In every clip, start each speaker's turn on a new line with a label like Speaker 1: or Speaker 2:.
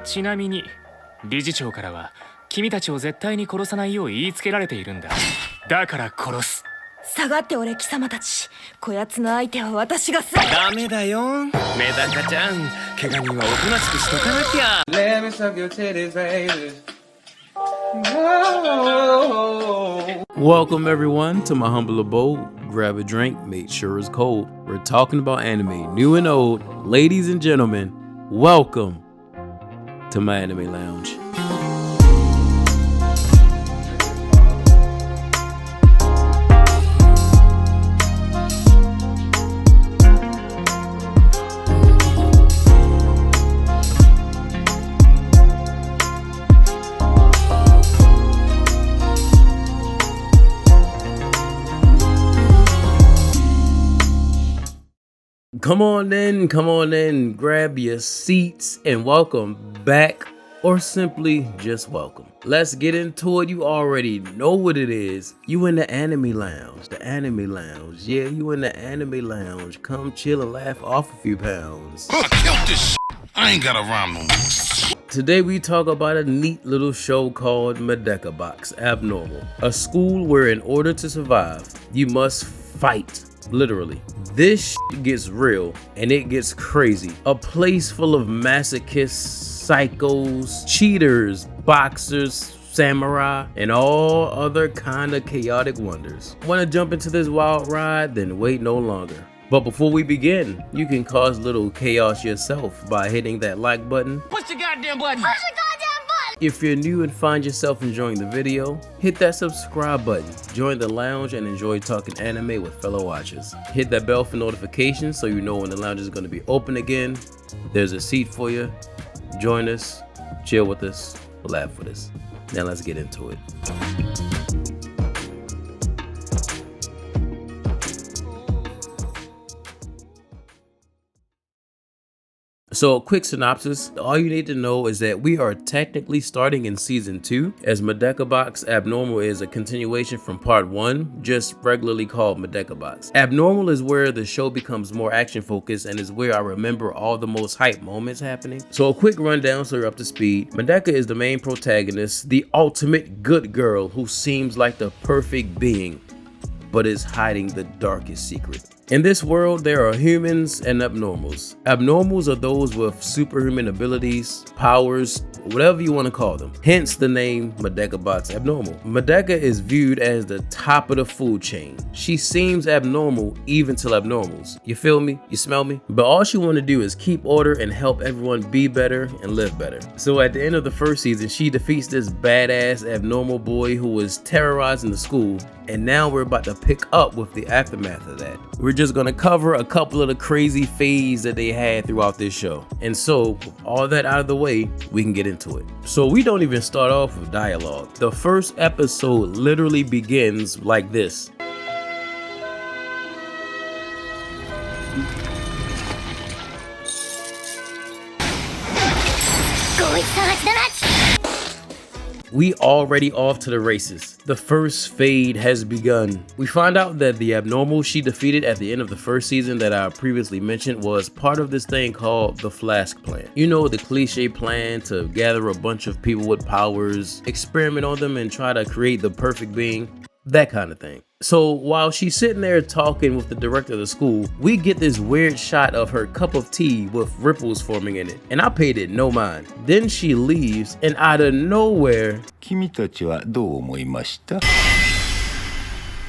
Speaker 1: ちなみに理事長からは君たちを絶対に殺さないよう言いつけられているんだ。だから殺す。
Speaker 2: 下がっておれ貴様たち。こやつの相手は私がする。
Speaker 3: ダメだよメダカちゃん、怪我人はおとなしくしとかなきゃ。 Let me suck your titties, baby.
Speaker 4: Welcome everyone to my humble abode. Grab a drink, make sure it's cold. We're talking about anime, new and old. Ladies and gentlemen, welcome to my anime lounge. Come on in, grab your seats and welcome back, or simply just welcome. Let's get into it. You already know what it is. You in the anime lounge, Yeah, you in the anime lounge. Come chill and laugh off a few pounds.
Speaker 5: I killed this shit. I ain't got a rhyme no more.
Speaker 4: Today we talk about a neat little show called Medaka Box Abnormal, a school where in order to survive, you must fight. Literally. This shit gets real and it gets crazy. A place full of masochists, psychos, cheaters, boxers, samurai, and all other kind of chaotic wonders. Want to jump into this wild ride? Then wait no longer. But before we begin, you can cause little chaos yourself by hitting that like button.
Speaker 1: Push the goddamn button.
Speaker 4: If you're new and find yourself enjoying the video, hit that subscribe button, join the lounge and enjoy talking anime with fellow watchers. Hit that bell for notifications so you know when the lounge is going to be open again. There's a seat for you. Join us, chill with us, laugh with us. Now let's get into it. So a quick synopsis, all you need to know is that we are technically starting in season 2, as Medaka Box Abnormal is a continuation from part 1, just regularly called Medaka Box. Abnormal is where the show becomes more action focused and is where I remember all the most hype moments happening. So a quick rundown so you're up to speed. Medaka is the main protagonist, the ultimate good girl who seems like the perfect being, but is hiding the darkest secret. In this world, there are humans and abnormals. Abnormals are those with superhuman abilities, powers, whatever you want to call them. Hence the name Medaka Box Abnormal. Medaka is viewed as the top of the food chain. She seems abnormal even to abnormals. You feel me? You smell me? But all she want to do is keep order and help everyone be better and live better. So at the end of the first season, she defeats this badass abnormal boy who was terrorizing the school. And now we're about to pick up with the aftermath of that. We're just gonna cover a couple of the crazy fades that they had throughout this show. And so, with all that out of the way, we can get into it. So we don't even start off with dialogue. The first episode literally begins like this. We already off to the races. The first fade has begun. We find out that the abnormal she defeated at the end of the first season that I previously mentioned was part of this thing called the Flask Plan. You know, the cliche plan to gather a bunch of people with powers, experiment on them and try to create the perfect being, that kind of thing. So while she's sitting there talking with the director of the school, we get this weird shot of her cup of tea with ripples forming in it, and I paid it no mind. Then she leaves, and out of nowhere,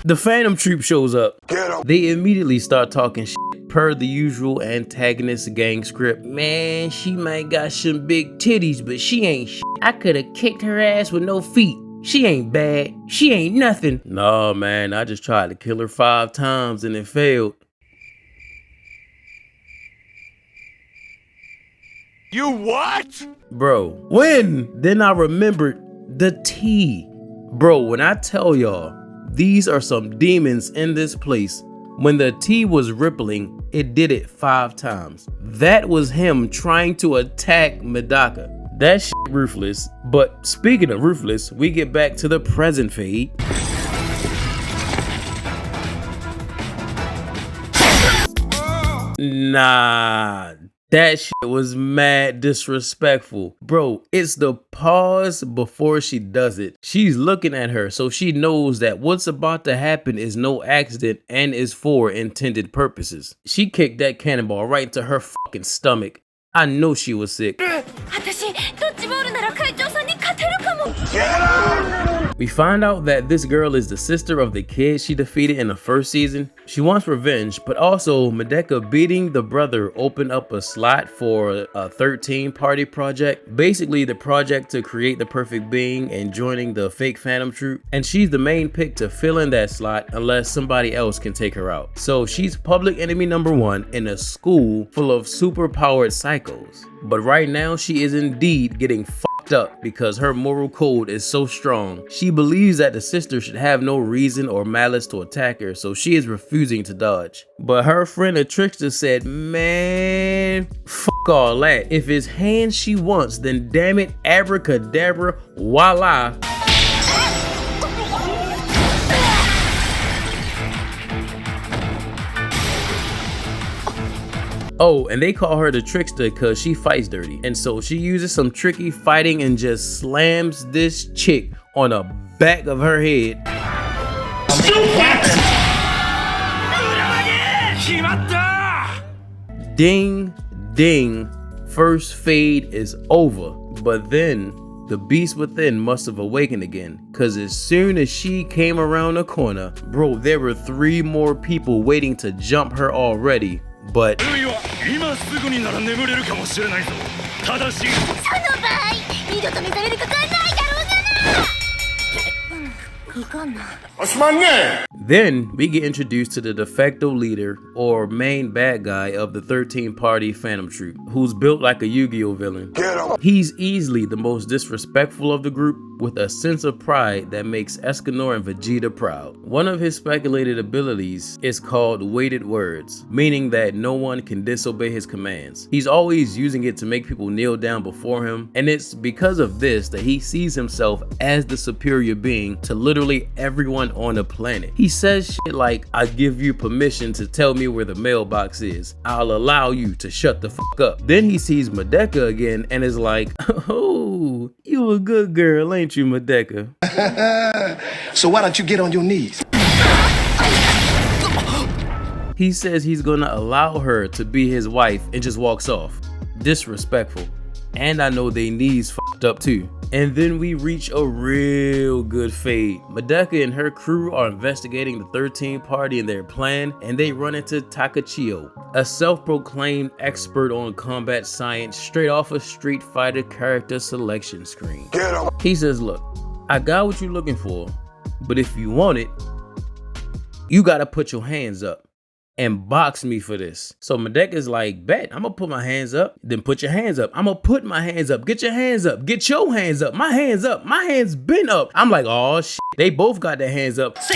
Speaker 4: the Phantom Troop shows up. They immediately start talking shit per the usual antagonist gang script. Man, she might got some big titties, but she ain't shit. I could've kicked her ass with no feet. She ain't bad. She ain't nothing. Nah, man, I just tried to kill her 5 times and it failed.
Speaker 5: You what?
Speaker 4: Bro, when? Then I remembered the tea. Bro, when I tell y'all, these are some demons in this place. When the tea was rippling, it did it 5 times. That was him trying to attack Medaka. That shit ruthless. But speaking of ruthless, we get back to the present fade. Nah, That shit was mad disrespectful. Bro, it's the pause before she does it. She's looking at her, so she knows that what's about to happen is no accident and is for intended purposes. She kicked that cannonball right into her fucking stomach. I know she was sick. We find out that this girl is the sister of the kid she defeated in the first season. She wants revenge, but also Medaka beating the brother opened up a slot for a 13 party project. Basically the project to create the perfect being and joining the fake Phantom Troop. And she's the main pick to fill in that slot unless somebody else can take her out. So she's public enemy number 1 in a school full of super powered psychos. But right now she is indeed getting fucked up because her moral code is so strong. She believes that the sister should have no reason or malice to attack her, so she is refusing to dodge. But her friend a trickster said, man, fuck all that. If it's hands she wants, then damn it, abracadabra, voila. Oh, and they call her the trickster because she fights dirty. And so she uses some tricky fighting and just slams this chick on the back of her head. Ding, ding, first fade is over. But then the beast within must have awakened again, because as soon as she came around the corner, bro, there were 3 more people waiting to jump her already. But then we get introduced to the de facto leader or main bad guy of the 13 party Phantom Troop, who's built like a Yu-Gi-Oh villain. He's easily the most disrespectful of the group, with a sense of pride that makes Escanor and Vegeta proud. One of his speculated abilities is called weighted words, meaning that no one can disobey his commands. He's always using it to make people kneel down before him, and it's because of this that he sees himself as the superior being to literally everyone on the planet. He says shit like, I give you permission to tell me where the mailbox is. I'll allow you to shut the fuck up. Then he sees Medaka again and is like, oh, you a good girl, ain't you, Medaka?
Speaker 6: So why don't you get on your knees?
Speaker 4: He says he's gonna allow her to be his wife and just walks off. Disrespectful. And I know they knees fucked up too. And then we reach a real good fade. Medaka and her crew are investigating the 13 party and their plan, and they run into Takachio, a self-proclaimed expert on combat science straight off a Street Fighter character selection screen. He says, look, I got what you're looking for, but if you want it, you gotta put your hands up and box me for this. So Medaka's like, bet, I'm gonna put my hands up, then put your hands up. I'm gonna put my hands up, get your hands up, get your hands up, my hands been up. I'm like, oh shit, they both got their hands up. Say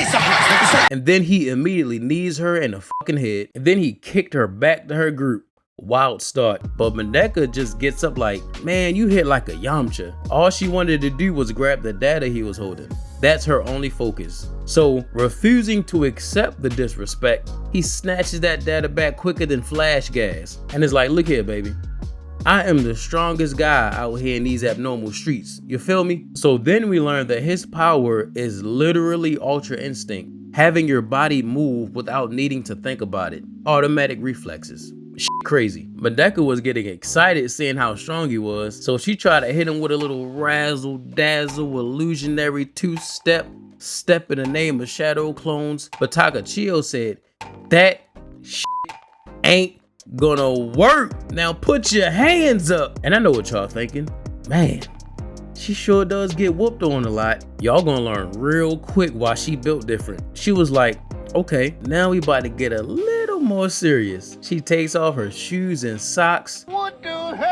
Speaker 4: something. And then he immediately knees her in the fucking head, and then he kicked her back to her group. Wild start. But Medaka just gets up like, man, you hit like a Yamcha. All she wanted to do was grab the data he was holding. That's her only focus. So, refusing to accept the disrespect, he snatches that data back quicker than flash gas and is like, look here, baby. I am the strongest guy out here in these abnormal streets. You feel me? So then we learn that his power is literally Ultra Instinct, having your body move without needing to think about it. Automatic reflexes. Shit crazy. Medaka was getting excited seeing how strong he was, so she tried to hit him with a little razzle dazzle illusionary 2-step in the name of shadow clones. But Takachio said, that shit ain't gonna work. Now put your hands up. And I know what y'all thinking. Man, she sure does get whooped on a lot. Y'all gonna learn real quick why she built different. She was like, okay, now we about to get a little more serious. She takes off her shoes and socks. What the hell?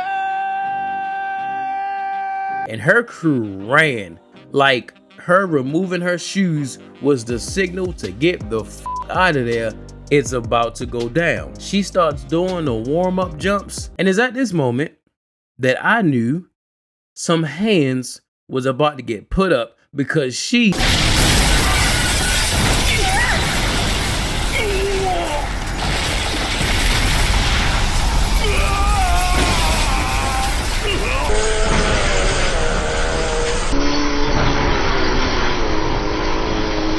Speaker 4: And her crew ran. Like, her removing her shoes was the signal to get the f out of there. It's about to go down. She starts doing the warm-up jumps, and it's at this moment that I knew some hands was about to get put up, because she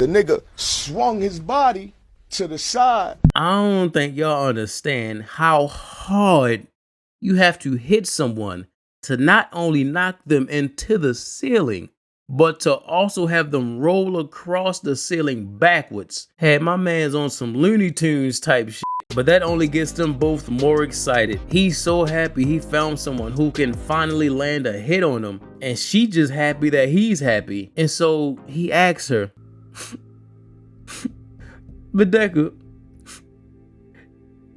Speaker 6: nigga swung his body to the side.
Speaker 4: I don't think y'all understand how hard you have to hit someone to not only knock them into the ceiling, but to also have them roll across the ceiling backwards. Had my mans on some Looney Tunes type shit, but that only gets them both more excited. He's so happy he found someone who can finally land a hit on him, and she just happy that he's happy. And so he asks her, Medaka,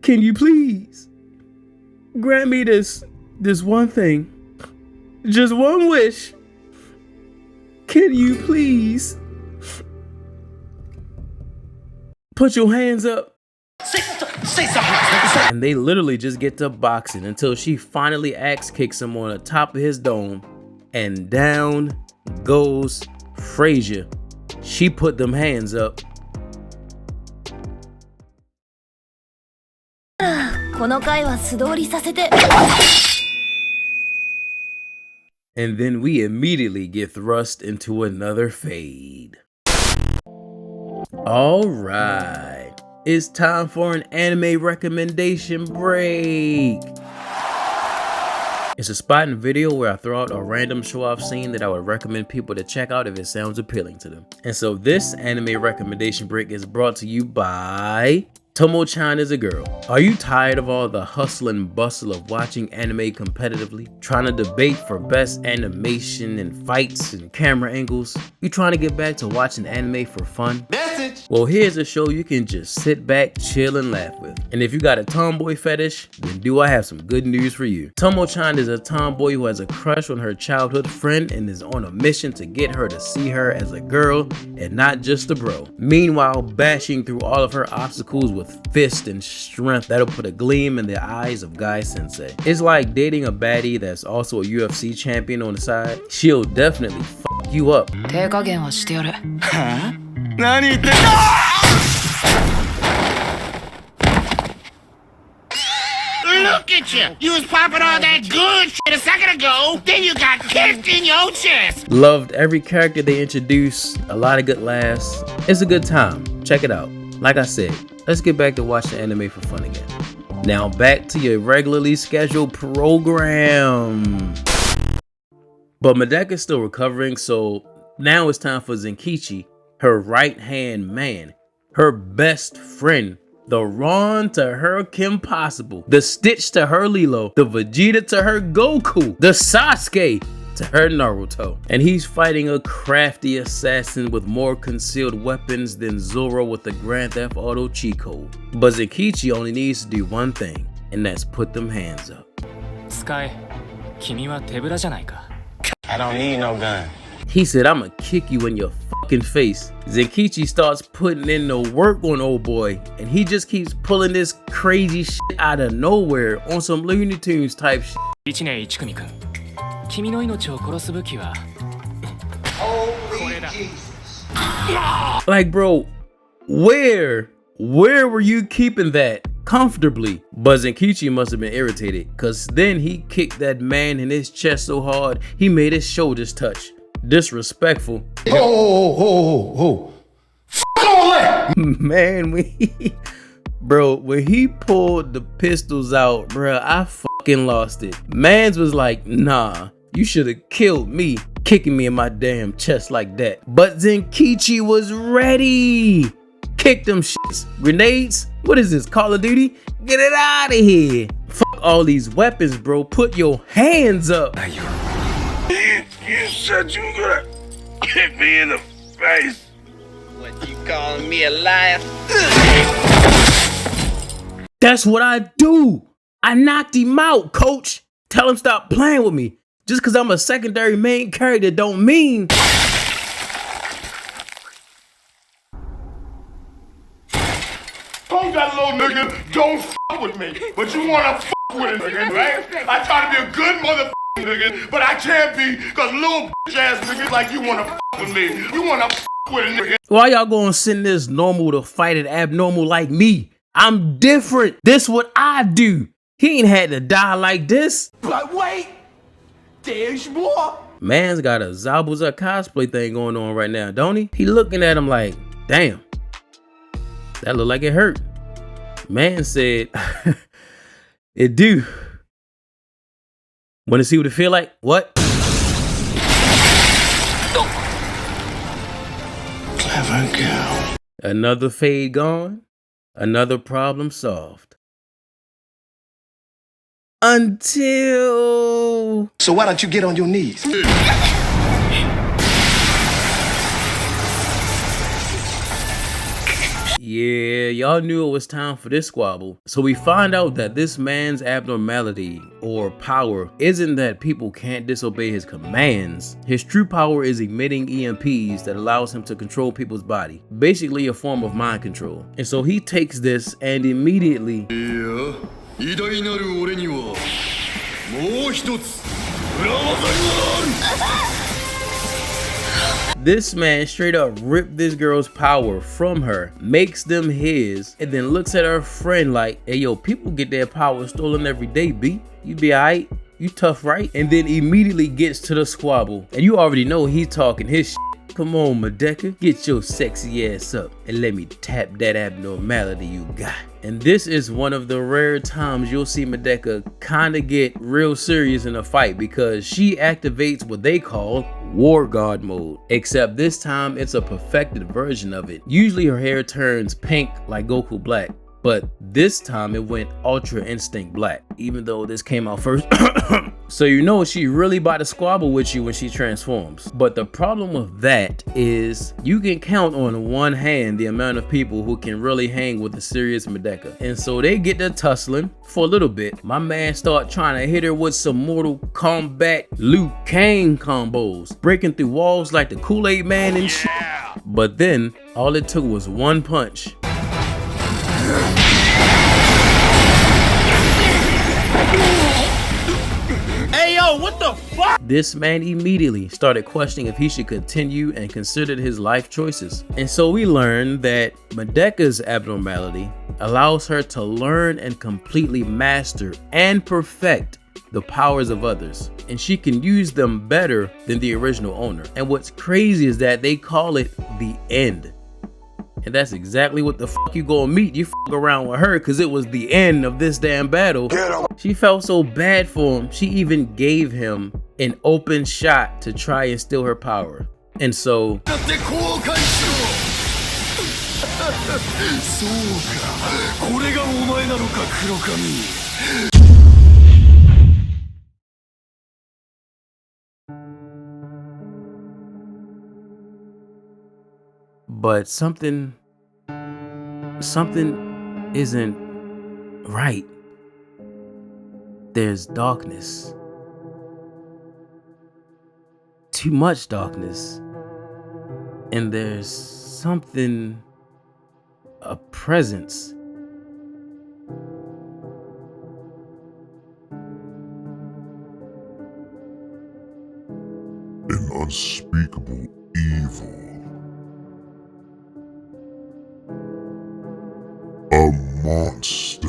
Speaker 4: can you please grant me this one thing? Just one wish. Can you please put your hands up? Say something. And they literally just get to boxing until she finally axe kicks him on the top of his dome, and down goes Frazier. She put them hands up.
Speaker 2: この回は素通りさせて。
Speaker 4: And then we immediately get thrust into another fade. Alright, it's time for an anime recommendation break. It's a spot in video where I throw out a random show-off scene that I would recommend people to check out if it sounds appealing to them. And so this anime recommendation break is brought to you by Tomo-chan Is a Girl. Are you tired of all the hustle and bustle of watching anime competitively? Trying to debate for best animation and fights and camera angles? You trying to get back to watching anime for fun?
Speaker 6: Message.
Speaker 4: Well, here's a show you can just sit back, chill, and laugh with. And if you got a tomboy fetish, then do I have some good news for you. Tomo-chan is a tomboy who has a crush on her childhood friend and is on a mission to get her to see her as a girl and not just a bro. Meanwhile, bashing through all of her obstacles with fist and strength that'll put a gleam in the eyes of Guy Sensei. It's like dating a baddie that's also a UFC champion on the side. She'll definitely fuck you up.
Speaker 2: 手加減はしてやる。
Speaker 5: 何言ってんの
Speaker 7: Look at you! You was popping all that good shit a second ago, then you got kicked in your chest!
Speaker 4: Loved every character they introduced, a lot of good laughs. It's a good time. Check it out. Like I said, let's get back to watching anime for fun again. Now back to your regularly scheduled program. But Medaka's still recovering, so now it's time for Zenkichi, her right-hand man, her best friend, the Ron to her Kim Possible, the Stitch to her Lilo, the Vegeta to her Goku, the Sasuke to her Naruto. And he's fighting a crafty assassin with more concealed weapons than Zoro with the Grand Theft Auto cheat code. But Zenkichi only needs to do one thing, and that's put them hands up.
Speaker 1: Sky, 君は手ぶらじゃないか。
Speaker 3: I don't need no gun.
Speaker 4: He said, I'ma kick you in your fucking face. Zenkichi starts putting in the work on old boy, and he just keeps pulling this crazy shit out of nowhere on some Looney Tunes type shit.
Speaker 1: 1年1組くん、君の命を殺す武器はこれだ。
Speaker 4: Like, bro, where were you keeping that comfortably? But Zenkichi must have been irritated, cause then he kicked that man in his chest so hard he made his shoulders touch. Disrespectful.
Speaker 6: Ho. F all that.
Speaker 4: Man, when he pulled the pistols out, bro, I fucking lost it. Mans was like, nah, you should have killed me, kicking me in my damn chest like that. But Zenkichi was ready. Kick them shits. Grenades? What is this, Call of Duty? Get it out of here. Fuck all these weapons, bro. Put your hands up.
Speaker 5: You said you were gonna kick me in the face.
Speaker 3: What, you calling me a liar?
Speaker 4: That's what I do. I knocked him out, coach. Tell him stop playing with me. Just because I'm a secondary main character don't mean...
Speaker 5: Told that little nigga, don't f with me. But you wanna f with a nigga, right? I try to be a good mother nigga, but I can't be, cause little ass niggas like you wanna f with me. You wanna f with a nigga.
Speaker 4: Why y'all gonna send this normal to fight an abnormal like me? I'm different. This what I do. He ain't had to die like this.
Speaker 6: But wait, there's more.
Speaker 4: Man's got a Zabuza cosplay thing going on right now, don't he? He looking at him like, Damn. That looked like it hurt. Man said, it do. Want to see what it feel like? What?
Speaker 6: Clever girl.
Speaker 4: Another fade gone. Another problem solved. Until...
Speaker 6: So why don't you get on your knees?
Speaker 4: Yeah, y'all knew it was time for this squabble. So we find out that this man's abnormality or power isn't that people can't disobey his commands. His true power is emitting EMPs that allows him to control people's body. Basically a form of mind control. And so he takes this and immediately... This man straight up ripped this girl's power from her, makes them his, and then looks at her friend like, hey yo, people get their power stolen every day, B. You be alright? You tough, right? And then immediately gets to the squabble. And you already know he's talking his shit. Come on, Medaka, get your sexy ass up and let me tap that abnormality you got. And this is one of the rare times you'll see Medaka kinda get real serious in a fight because she activates what they call War God mode. Except this time it's a perfected version of it. Usually her hair turns pink like Goku Black, but this time it went Ultra Instinct Black, even though this came out first. So you know she really about to squabble with you when she transforms. But the problem with that is you can count on one hand the amount of people who can really hang with a serious Medaka. And so they get to tussling for a little bit. My man start trying to hit her with some Mortal Kombat Liu Kang combos, breaking through walls like the Kool-Aid Man and shit. But then all it took was one punch.
Speaker 7: Hey, yo, what the fuck?
Speaker 4: This man immediately started questioning if he should continue and considered his life choices. And so we learned that Medaka's abnormality allows her to learn and completely master and perfect the powers of others. And she can use them better than the original owner. And what's crazy is that they call it the end. And that's exactly what the fuck you gonna meet. You fuck around with her because it was the end of this damn battle. She felt so bad for him, she even gave him an open shot to try and steal her power. And so... But something isn't right. There's darkness. Too much darkness. And there's something, a presence.
Speaker 5: An unspeakable evil. A monster.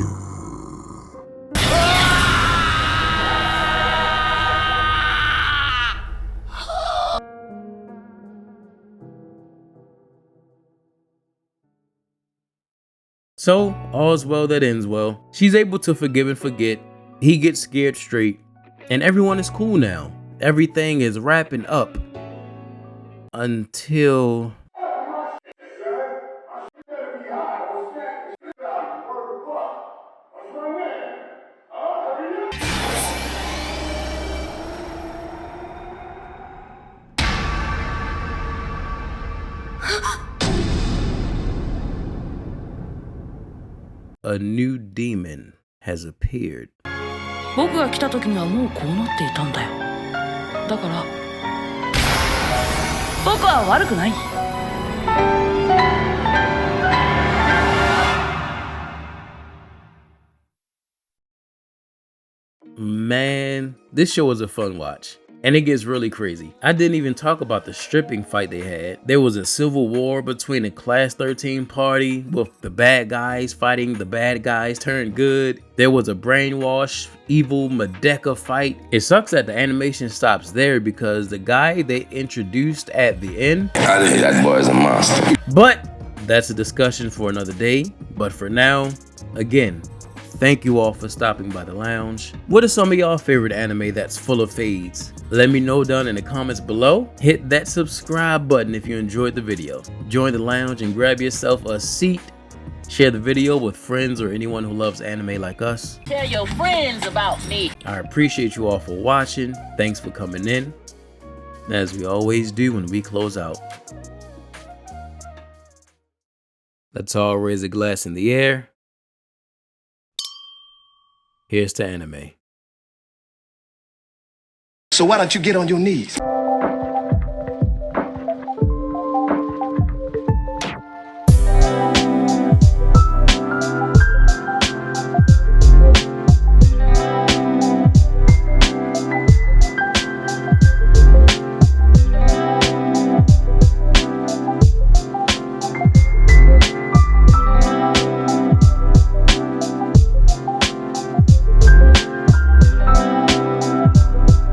Speaker 4: So, all's well that ends well. She's able to forgive and forget. He gets scared straight. And everyone is cool now. Everything is wrapping up. Until... a new demon has appeared.
Speaker 2: 僕が来た時にはもうこうなっていたんだよ。だから僕は悪くない。
Speaker 4: Man, this show was a fun watch. And it gets really crazy. I didn't even talk about the stripping fight they had. There was a civil war between a Class 13 party with the bad guys fighting the bad guys turned good. There was a brainwash, evil Medaka fight. It sucks that the animation stops there because the guy they introduced at the end,
Speaker 3: That boy is a monster.
Speaker 4: but that's a discussion for another day. But for now, again, thank you all for stopping by the lounge. What are some of y'all favorite anime that's full of fades? Let me know down in the comments below. Hit that subscribe button if you enjoyed the video. Join the lounge and grab yourself a seat. Share the video with friends or anyone who loves anime like us.
Speaker 2: Tell your friends about me.
Speaker 4: I appreciate you all for watching. Thanks for coming in. As we always do when we close out, let's all raise a glass in the air. Here's to anime.
Speaker 6: So why don't you get on your knees?